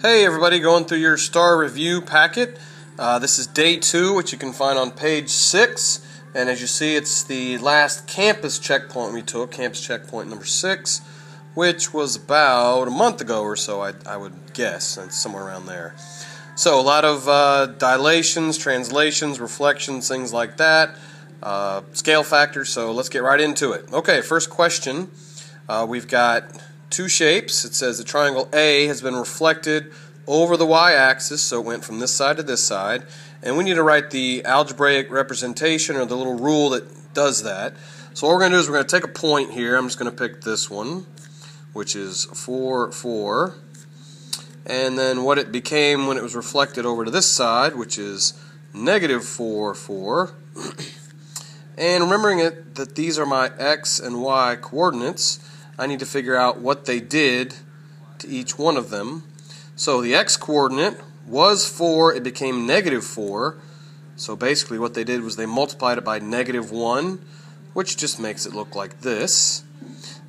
Hey everybody, going through your STAAR review packet. This is day 2, which you can find on page 6. And as you see, it's the last campus checkpoint we took, campus checkpoint number 6, which was about a month ago or so, I would guess. It's somewhere around there. So a lot of dilations, translations, reflections, things like that, scale factors, so let's get right into it. Okay, first question. We've got two shapes. It says the triangle A has been reflected over the y-axis, so it went from this side to this side, and we need to write the algebraic representation or the little rule that does that. So what we're going to do is we're going to take a point here. I'm just going to pick this one, which is 4, 4, and then what it became when it was reflected over to this side, which is negative 4, 4. And remembering that these are my x and y coordinates, I need to figure out what they did to each one of them. So the x-coordinate was 4, it became negative 4. So basically what they did was they multiplied it by negative 1, which just makes it look like this.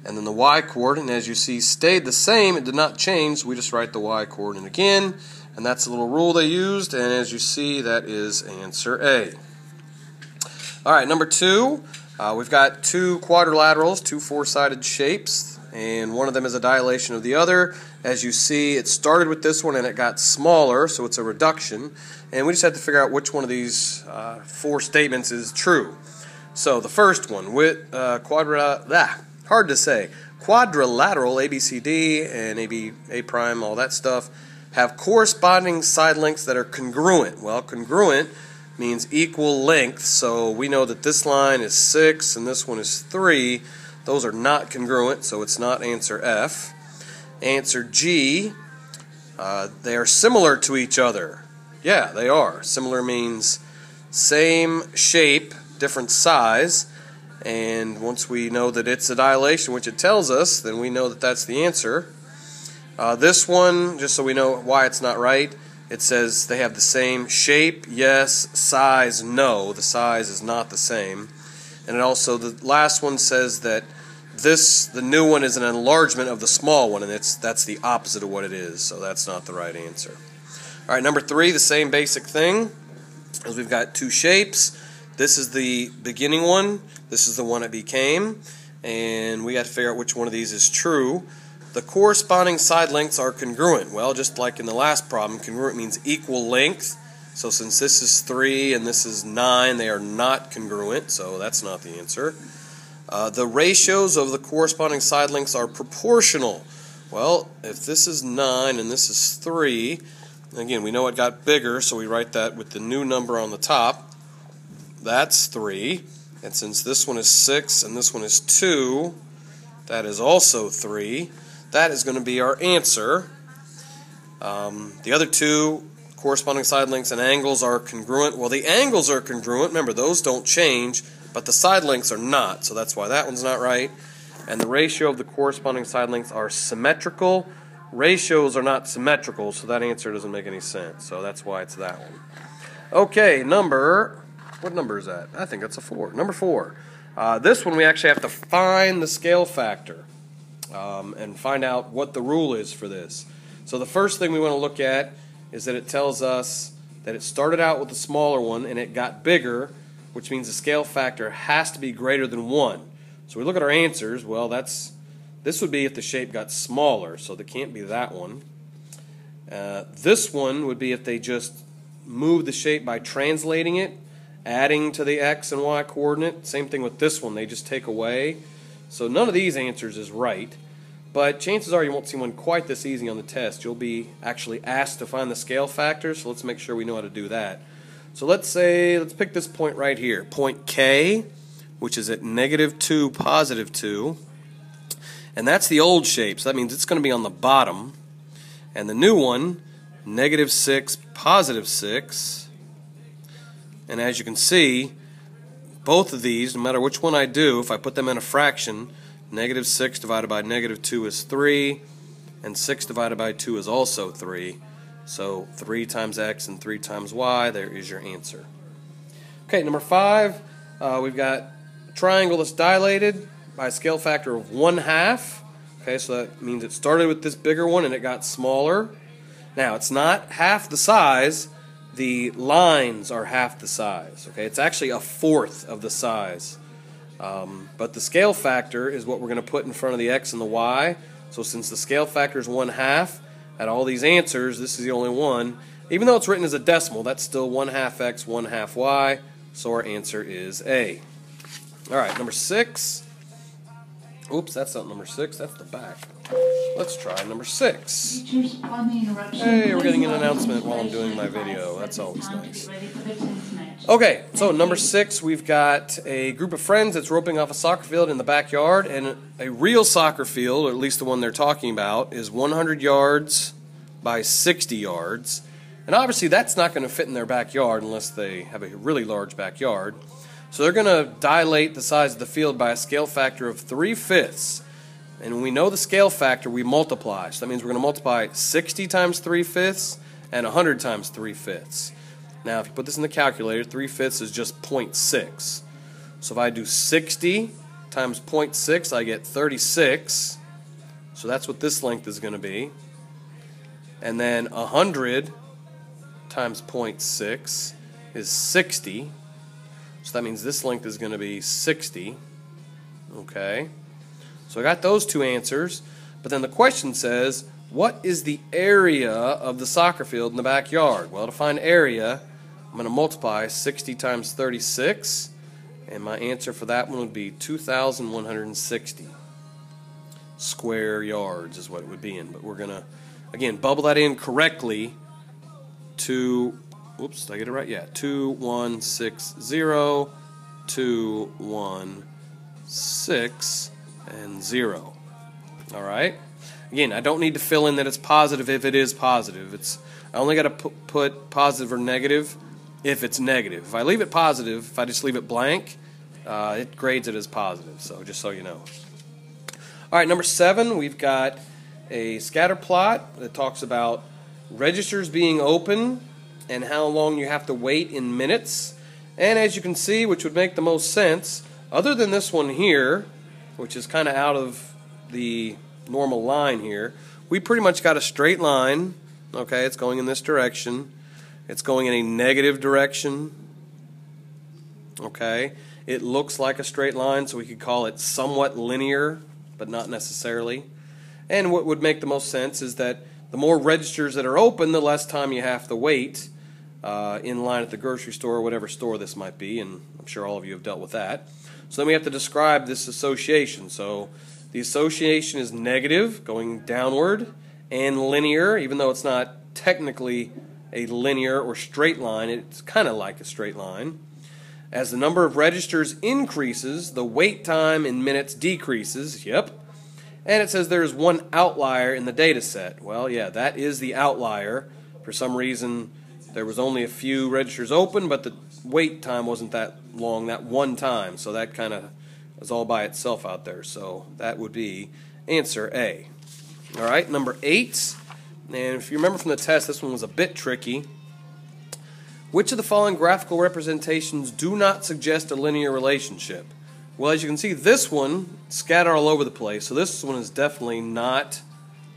And then the y-coordinate, as you see, stayed the same. It did not change, so we just write the y-coordinate again. And that's the little rule they used, and as you see, that is answer A. Alright, number 2. We've got two quadrilaterals, two four-sided shapes, and one of them is a dilation of the other. As you see, it started with this one and it got smaller, so it's a reduction. And we just have to figure out which one of these four statements is true. So the first one, with hard to say, quadrilateral, ABCD and A prime, all that stuff, have corresponding side lengths that are congruent. Well, congruent means equal length, so we know that this line is 6 and this one is 3. Those are not congruent, so it's not answer F. Answer G, they are similar to each other. Yeah, they are. Similar means same shape, different size, and once we know that it's a dilation, which it tells us, then we know that that's the answer. This one, just so we know why it's not right, it says they have the same shape, yes, size, no. The size is not the same. And it also, the last one says that the new one is an enlargement of the small one, and that's the opposite of what it is, so that's not the right answer. All right, number 3, the same basic thing, as we've got two shapes. This is the beginning one, this is the one it became, and we got to figure out which one of these is true. The corresponding side lengths are congruent. Well, just like in the last problem, congruent means equal length. So since this is 3 and this is 9, they are not congruent, so that's not the answer. The ratios of the corresponding side lengths are proportional. Well, if this is 9 and this is 3, again, we know it got bigger, so we write that with the new number on the top. That's 3. And since this one is 6 and this one is 2, that is also 3. That is going to be our answer. The other two corresponding side lengths and angles are congruent. Well, the angles are congruent. Remember, those don't change, but the side lengths are not, so that's why that one's not right. And the ratio of the corresponding side lengths are symmetrical. Ratios are not symmetrical, so that answer doesn't make any sense. So that's why it's that one. Okay, what number is that? I think that's a 4. Number 4. This one we actually have to find the scale factor. And find out what the rule is for this. So the first thing we want to look at is that it tells us that it started out with a smaller one and it got bigger, which means the scale factor has to be greater than 1. So we look at our answers. Well, this would be if the shape got smaller, so there can't be that one. This one would be if they just moved the shape by translating it, adding to the x and y coordinate. Same thing with this one, they just take away. So none of these answers is right, but chances are you won't see one quite this easy on the test. You'll be actually asked to find the scale factor, so let's make sure we know how to do that. So let's pick this point right here, point K, which is at -2, +2, and that's the old shape, so that means it's going to be on the bottom, and the new one, -6, +6, and as you can see, both of these, no matter which one I do, if I put them in a fraction, -6 divided by -2 is 3, and 6 divided by 2 is also 3. So 3 times x and 3 times y, there is your answer. Okay, number 5, we've got a triangle that's dilated by a scale factor of 1/2. Okay, so that means it started with this bigger one and it got smaller. Now, it's not half the size. The lines are half the size. Okay, it's actually a fourth of the size. But the scale factor is what we're going to put in front of the x and the y. So since the scale factor is 1/2, at all these answers, this is the only one. Even though it's written as a decimal, that's still 1/2 x, 1/2 y. So our answer is A. All right, number 6. Oops, that's not number 6. That's the back. Let's try number 6. Hey, we're getting an announcement while I'm doing my video. That's always nice. Okay, so number 6, we've got a group of friends that's roping off a soccer field in the backyard, and a real soccer field, or at least the one they're talking about, is 100 yards by 60 yards. And obviously that's not going to fit in their backyard unless they have a really large backyard. So they're going to dilate the size of the field by a scale factor of 3/5. And when we know the scale factor, we multiply. So that means we're going to multiply 60 times 3/5 and 100 times 3/5. Now, if you put this in the calculator, 3/5 is just 0.6. So if I do 60 times 0.6, I get 36. So that's what this length is going to be. And then 100 times 0.6 is 60. So that means this length is going to be 60. Okay. So I got those two answers. But then the question says, what is the area of the soccer field in the backyard? Well, to find area, I'm going to multiply 60 times 36. And my answer for that one would be 2,160 square yards is what it would be in. But we're going to, again, bubble that in correctly to, oops, did I get it right? Yeah, 2160, 216, and 0. All right? Again, I don't need to fill in that it's positive if it is positive. I only got to put positive or negative if it's negative. If I leave it positive, if I just leave it blank, it grades it as positive, so just so you know. All right, number 7, we've got a scatter plot that talks about registers being open and how long you have to wait in minutes. And as you can see, which would make the most sense, other than this one here, which is kind of out of the normal line here, we pretty much got a straight line. Okay, it's going in this direction. It's going in a negative direction. Okay, it looks like a straight line, so we could call it somewhat linear, but not necessarily. And what would make the most sense is that the more registers that are open, the less time you have to wait in line at the grocery store or whatever store this might be, and I'm sure all of you have dealt with that. So then we have to describe this association. So the association is negative, going downward, and linear, even though it's not technically a linear or straight line, it's kind of like a straight line. As the number of registers increases, the wait time in minutes decreases. Yep. And it says there's one outlier in the data set. Well, yeah, that is the outlier. For some reason, there was only a few registers open, but the wait time wasn't that long that one time. So that kind of is all by itself out there. So that would be answer A. All right, number 8. And if you remember from the test, this one was a bit tricky. Which of the following graphical representations do not suggest a linear relationship? Well, as you can see, this one scattered all over the place, so this one is definitely not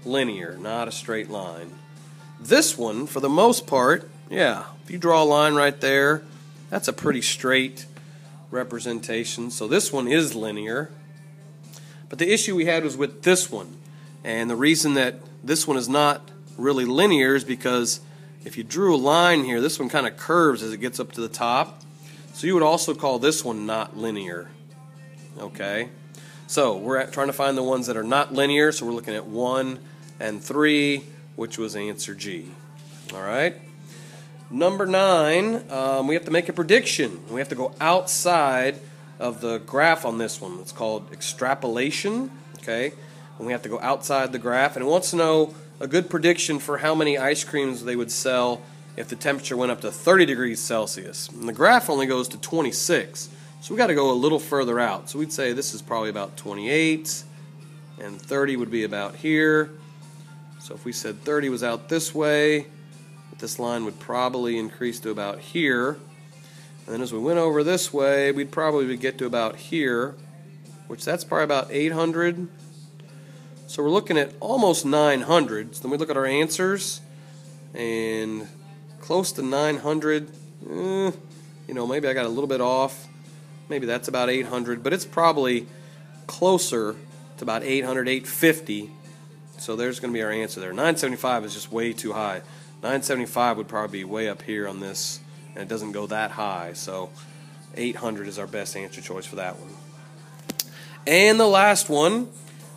linear, not a straight line. This one, for the most part, yeah, if you draw a line right there, that's a pretty straight representation, so this one is linear. But the issue we had was with this one, and the reason that this one is not really linear is because if you drew a line here, this one kind of curves as it gets up to the top, so you would also call this one not linear. Okay, so we're trying to find the ones that are not linear, so we're looking at 1 and 3, which was answer G. All right. Number 9, we have to make a prediction. We have to go outside of the graph on this one. It's called extrapolation. Okay, and we have to go outside the graph, and it wants to know a good prediction for how many ice creams they would sell if the temperature went up to 30 degrees Celsius. And the graph only goes to 26. So we got to go a little further out. So we'd say this is probably about 28, and 30 would be about here. So if we said 30 was out this way, this line would probably increase to about here. And then as we went over this way, we'd probably get to about here, which that's probably about 800. So we're looking at almost 900. So then we look at our answers. and close to 900. Maybe I got a little bit off. Maybe that's about 800, but it's probably closer to about 800, 850. So there's going to be our answer there. 975 is just way too high. 975 would probably be way up here on this, and it doesn't go that high. So 800 is our best answer choice for that one. And the last one,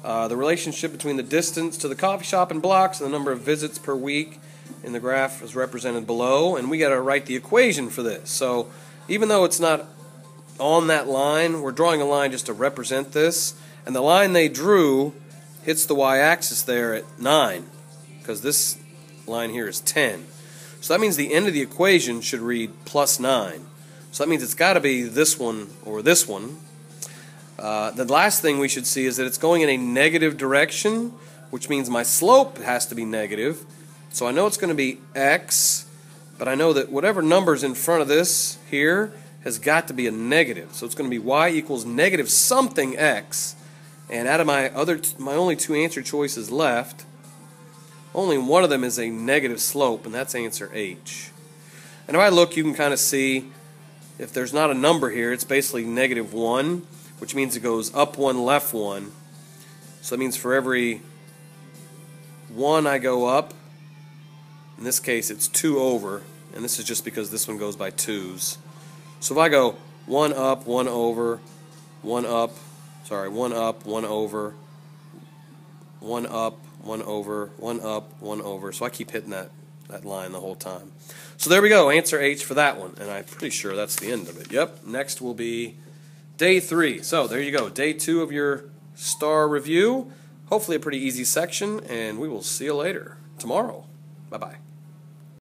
the relationship between the distance to the coffee shop in blocks and the number of visits per week in the graph is represented below, and we got to write the equation for this. So even though it's not on that line, we're drawing a line just to represent this, and the line they drew hits the y-axis there at 9, because this line here is 10. So that means the end of the equation should read plus 9. So that means it's got to be this one or this one. The last thing we should see is that it's going in a negative direction, which means my slope has to be negative. So I know it's going to be x, but I know that whatever number's in front of this here has got to be a negative. So it's going to be y equals negative something x. And out of my only two answer choices left, only one of them is a negative slope, and that's answer H. And if I look, you can kind of see if there's not a number here, it's basically negative 1, which means it goes up 1, left 1. So that means for every 1 I go up, in this case it's 2 over, and this is just because this one goes by 2's. So if I go 1 up, 1 over, 1 up, 1 up, 1 over, 1 up, 1 over, 1 up, 1 over. So I keep hitting that line the whole time. So there we go, answer H for that one. And I'm pretty sure that's the end of it. Yep, next will be day 3. So there you go, day 2 of your STAAR review. Hopefully a pretty easy section, and we will see you later tomorrow. Bye-bye.